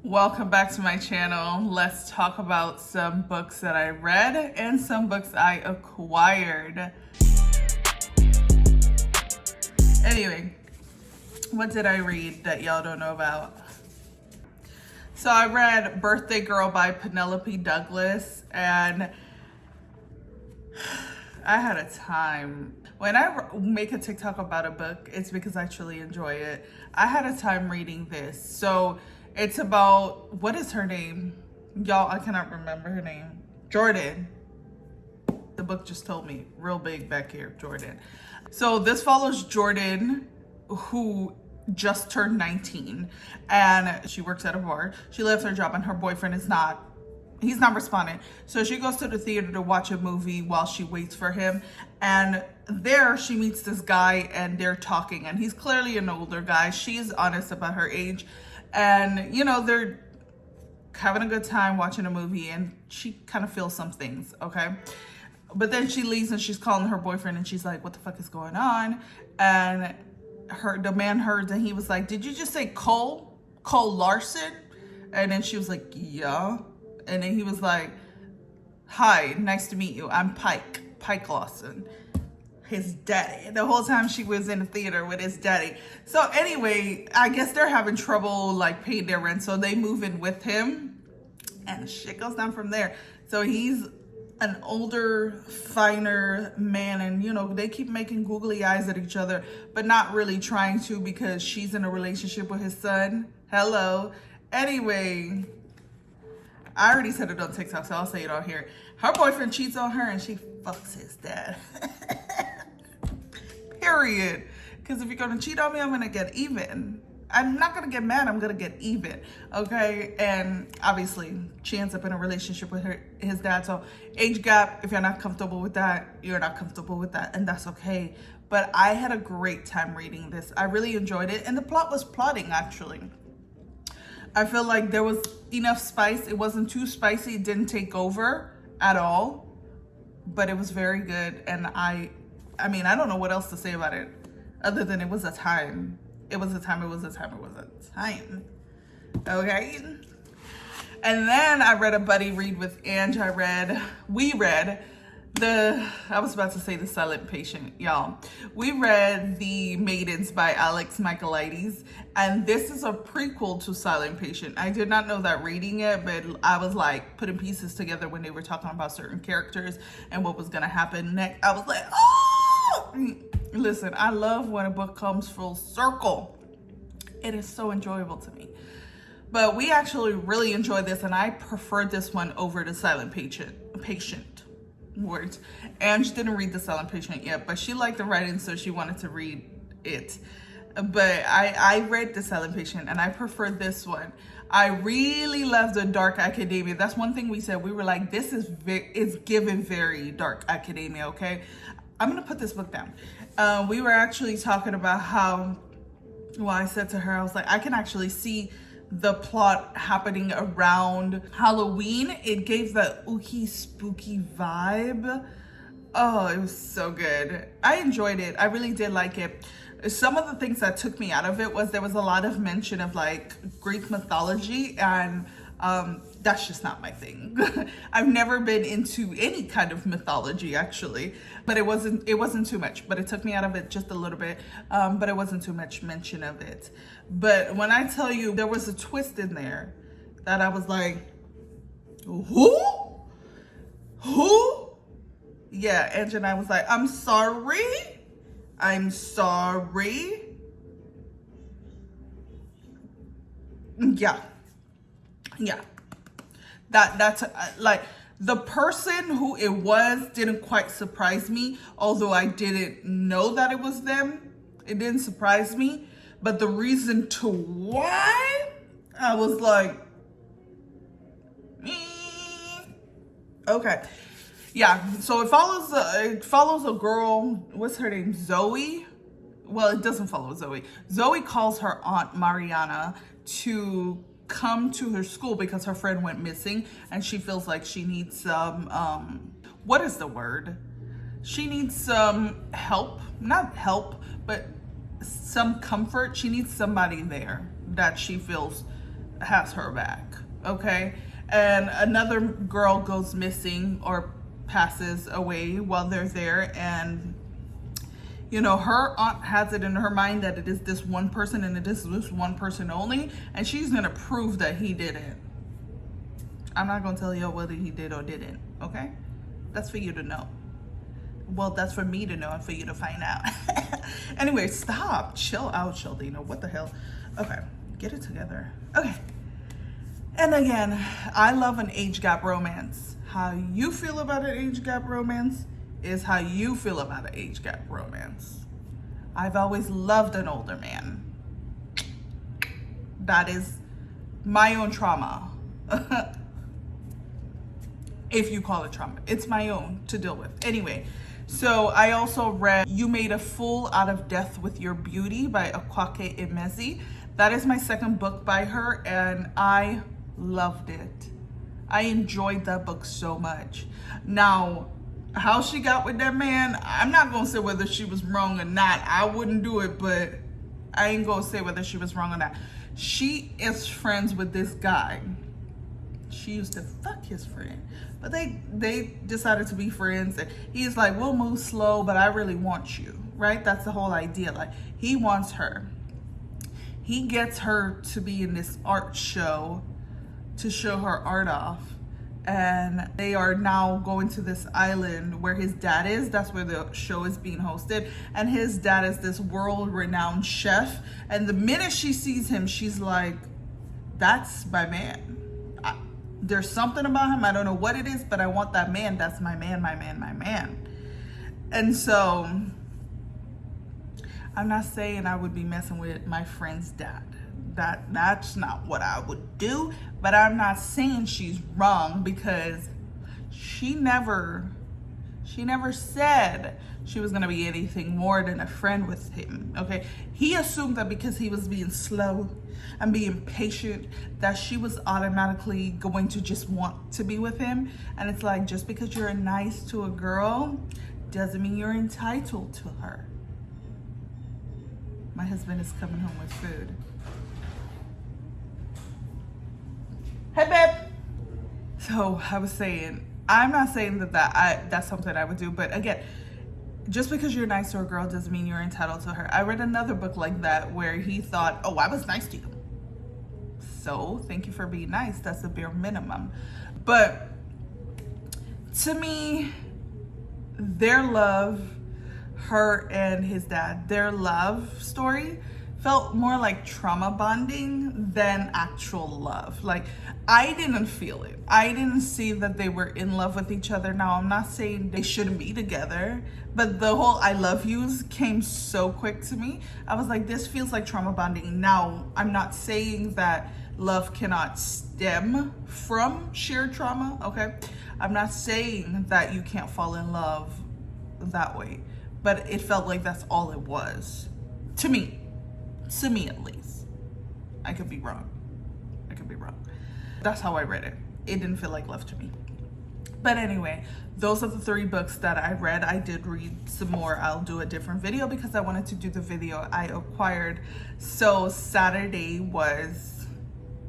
Welcome back to my channel. Let's talk about some books that I read and some books I acquired. Anyway, what did I read that y'all don't know about? So I read Birthday Girl by Penelope Douglas, and I had a time. When I make a TikTok about a book, it's because I truly enjoy it. I had a time reading this. So it's about, what is her name? Y'all, I cannot remember her name. Jordan. The book just told me, real big back here, Jordan. So this follows Jordan, who just turned 19, and she works at a bar. She left her job and her boyfriend he's not responding. So she goes to the theater to watch a movie while she waits for him. And there she meets this guy and they're talking, and he's clearly an older guy. She's honest about her age. And, you know, they're having a good time watching a movie, and she kind of feels some things, okay? But then she leaves and she's calling her boyfriend and she's like, what the fuck is going on? And the man heard, and he was like, did you just say Cole Larson? And then she was like, yeah. And then he was like, hi, nice to meet you. I'm Pike Lawson, his daddy. The whole time she was in the theater with his daddy. So anyway, I guess they're having trouble like paying their rent, so they move in with him, and shit goes down from there. So he's an older, finer man, and you know, they keep making googly eyes at each other, but not really trying to, because she's in a relationship with his son. Hello. Anyway, I already said it on TikTok, so I'll say it on here. Her boyfriend cheats on her and she fucks his dad. Period. Because if you're gonna cheat on me, I'm gonna get even. I'm not gonna get mad, I'm gonna get even, okay? And obviously, she ends up in a relationship with his dad. So age gap, if you're not comfortable with that, you're not comfortable with that, and that's okay. But I had a great time reading this. I really enjoyed it, and the plot was plotting, actually. I feel like there was enough spice. It wasn't too spicy. It didn't take over at all, but it was very good. And I mean, I don't know what else to say about it other than it was a time. It was a time. Okay. And then I read a buddy read with Ange. I was about to say The Silent Patient, y'all. We read The Maidens by Alex Michaelides, and this is a prequel to Silent Patient. I did not know that reading it, but I was like putting pieces together when they were talking about certain characters and what was gonna happen next. I was like, oh! Listen, I love when a book comes full circle. It is so enjoyable to me. But we actually really enjoyed this, and I preferred this one over The Silent Patient. Words. Ange didn't read The Silent Patient yet, but she liked the writing, so she wanted to read it. But I read The Silent Patient, and I preferred this one. I really love the dark academia. That's one thing we said. We were like, this is given very dark academia, okay? I'm gonna put this book down. We were actually talking about how, well, I said to her, I was like, I can actually see the plot happening around Halloween. It gave that ooky spooky vibe. Oh, it was so good. I enjoyed it. I really did like it. Some of the things that took me out of it was there was a lot of mention of like Greek mythology, and that's just not my thing. I've never been into any kind of mythology, actually, but it wasn't too much, but it took me out of it just a little bit, but it wasn't too much mention of it. But when I tell you there was a twist in there that I was like, who? Yeah, Ange and I was like, I'm sorry. Yeah. That's like, the person who it was didn't quite surprise me, although I didn't know that it was them. It didn't surprise me, but the reason to why, I was like, okay. Yeah, so it follows a girl, what's her name, Zoe? Well, it doesn't follow Zoe. Zoe calls her aunt Mariana to come to her school because her friend went missing, and she feels like she needs some, what is the word? She needs some help, not help, but some comfort. She needs somebody there that she feels has her back, okay? And another girl goes missing or passes away while they're there, and you know, her aunt has it in her mind that it is this one person and it is this one person only, and she's gonna prove that he didn't. I'm not gonna tell you whether he did or didn't, okay? That's for you to know. Well, that's for me to know and for you to find out. Anyway, stop. Chill out, Sheldina. What the hell? Okay, get it together. Okay. And again, I love an age gap romance. How you feel about an age gap romance is how you feel about an age gap romance. I've always loved an older man. That is my own trauma. If you call it trauma. It's my own to deal with. Anyway, so I also read You Made a Fool Out of Death with Your Beauty by Akwake Emezi. That is my second book by her, and I loved it. I enjoyed that book so much. Now, how she got with that man, I'm not gonna say whether she was wrong or not. I wouldn't do it, but I ain't gonna say whether she was wrong or not. She is friends with this guy. She used to fuck his friend, but they decided to be friends, and he's like, we'll move slow, but I really want you, right? That's the whole idea. Like, he wants her. He gets her to be in this art show to show her art off, and they are now going to this island where his dad is. That's where the show is being hosted, and his dad is this world-renowned chef, and the minute she sees him, she's like, that's my man. There's something about him, I don't know what it is, but I want that man. That's my man, my man, my man. And so I'm not saying I would be messing with my friend's dad. That's not what I would do, but I'm not saying she's wrong, because she never said she was gonna be anything more than a friend with him, okay? He assumed that because he was being slow and being patient, that she was automatically going to just want to be with him. And it's like, just because you're nice to a girl doesn't mean you're entitled to her. My husband is coming home with food. Hey, babe. So I was saying, I'm not saying that's something I would do, but again, just because you're nice to a girl doesn't mean you're entitled to her. I read another book like that where he thought, oh, I was nice to you, so thank you for being nice. That's the bare minimum. But to me, their love, her and his dad, their love story felt more like trauma bonding than actual love. Like, I didn't feel it. I didn't see that they were in love with each other. Now, I'm not saying they shouldn't be together, but the whole I love yous came so quick to me. I was like, this feels like trauma bonding. Now, I'm not saying that love cannot stem from shared trauma, okay? I'm not saying that you can't fall in love that way, but it felt like that's all it was. To me at least. I could be wrong. That's how I read it. It didn't feel like love to me. But anyway, those are the 3 books that I read. I did read some more. I'll do a different video because I wanted to do the video I acquired. So Saturday was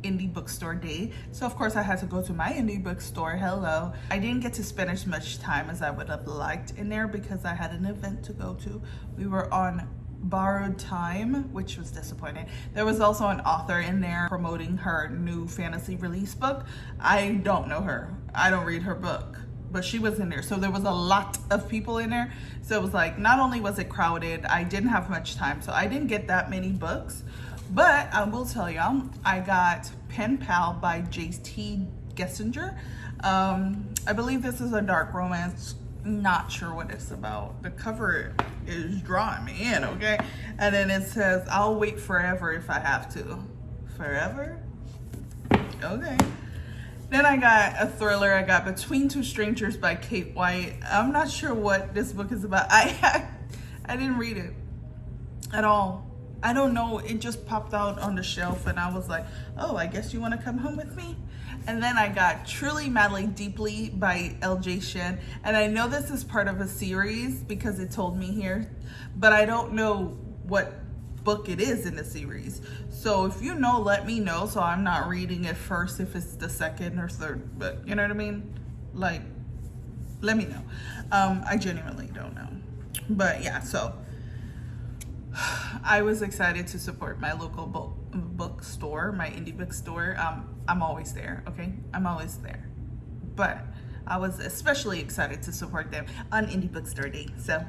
indie bookstore day. So of course I had to go to my indie bookstore. Hello. I didn't get to spend as much time as I would have liked in there because I had an event to go to. We were on borrowed time, which was disappointing. There was also an author in there promoting her new fantasy release book. I don't know her. I don't read her book, but she was in there. So there was a lot of people in there. So it was like, not only was it crowded, I didn't have much time. So I didn't get that many books, but I will tell y'all, I got Pen Pal by J.T. Gessinger. I believe this is a dark romance. Not sure what it's about. The cover is drawing me in, okay? And then it says, I'll wait forever if I have to. Forever? Okay. Then I got a thriller. I got Between Two Strangers by Kate White. I'm not sure what this book is about. I didn't read it at all. I don't know. It just popped out on the shelf and I was like, oh, I guess you want to come home with me? And then I got Truly, Madly, Deeply by L.J. Shen. And I know this is part of a series because it told me here, but I don't know what book it is in the series. So if you know, let me know, so I'm not reading it first if it's the second or third book. You know what I mean? Like, let me know. I genuinely don't know. But yeah, so I was excited to support my local bookstore, my indie bookstore. I'm always there, okay? I'm always there. But I was especially excited to support them on Indie Bookstore Day. So,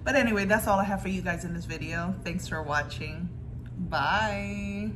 but anyway, that's all I have for you guys in this video. Thanks for watching. Bye.